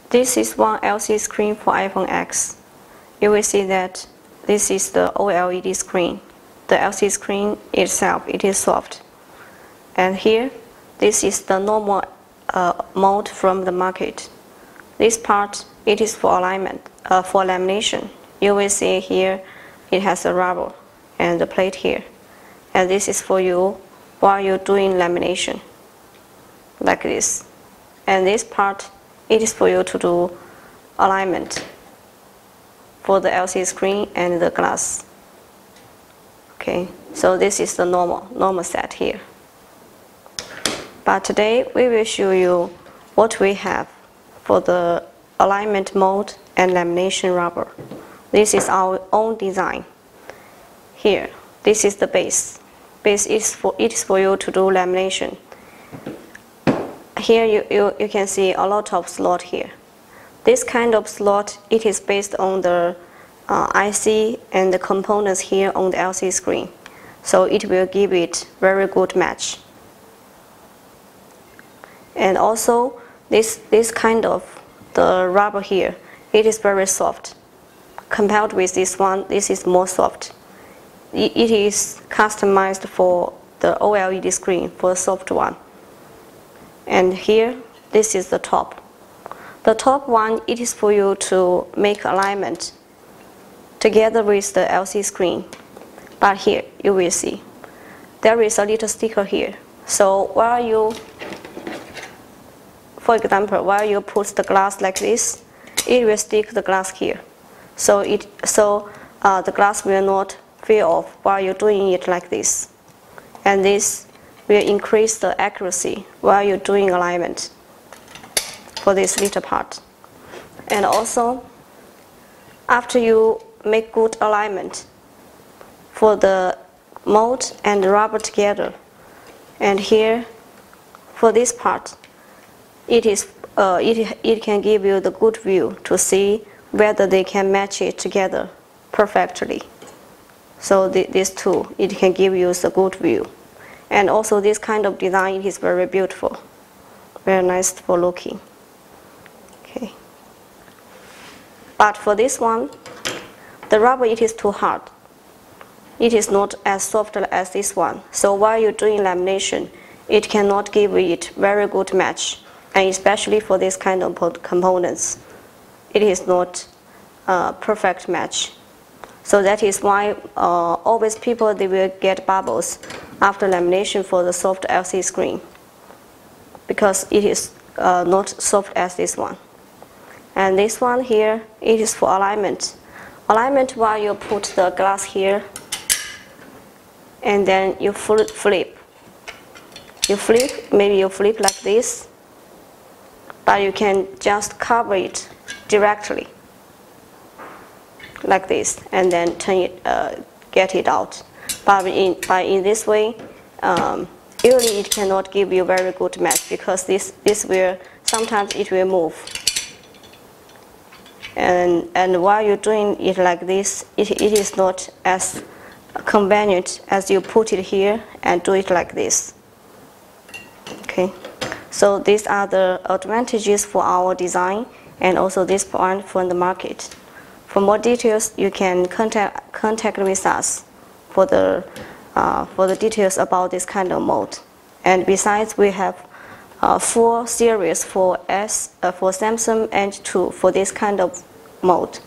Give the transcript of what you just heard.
This is one LCD screen for iPhone X. You will see that this is the OLED screen. The LCD screen itself, it is soft. And here, this is the normal mold from the market. This part, it is for alignment, for lamination. You will see here, it has a rubber and the plate here. And this is for you while you're doing lamination, like this. And this part, it is for you to do alignment for the LCD screen and the glass. Okay, so this is the normal set here. But today we will show you what we have for the alignment mold and lamination rubber. This is our own design. Here, this is the base. Base is for you to do lamination. Here you can see a lot of slot here. This kind of slot, it is based on the IC and the components here on the LCD screen. So it will give it very good match. And also this kind of the rubber here, it is very soft. Compared with this one, this is more soft. It is customized for the OLED screen, for the soft one. And here, this is the top. The top one, it is for you to make alignment together with the LCD screen. But here, you will see, there is a little sticker here. So while you, for example, while you put the glass like this, it will stick the glass here. So the glass will not fall off while you're doing it like this. And this will increase the accuracy while you're doing alignment for this little part. And also, after you make good alignment for the mold and the rubber together, and here, for this part, it can give you the good view to see whether they can match it together perfectly. So these two, it can give you the good view. And also this kind of design is very beautiful, very nice for looking. Okay. But for this one, the rubber, it is too hard. It is not as soft as this one. So while you're doing lamination, it cannot give it very good match. And especially for this kind of components, it is not a perfect match. So that is why always people, they will get bubbles after lamination for the soft LCD screen, because it is not soft as this one. And this one here, it is for alignment. Alignment while you put the glass here, and then you flip. You flip, maybe you flip like this, but you can just cover it directly, like this, and then turn it, get it out. But in this way, usually it cannot give you very good match, because this will, sometimes it will move. And while you're doing it like this, it is not as convenient as you put it here and do it like this. Okay, so these are the advantages for our design, and also this point from the market. For more details, you can contact with us for the details about this kind of mold. And besides, we have 4 series for Samsung and 2 for this kind of mold.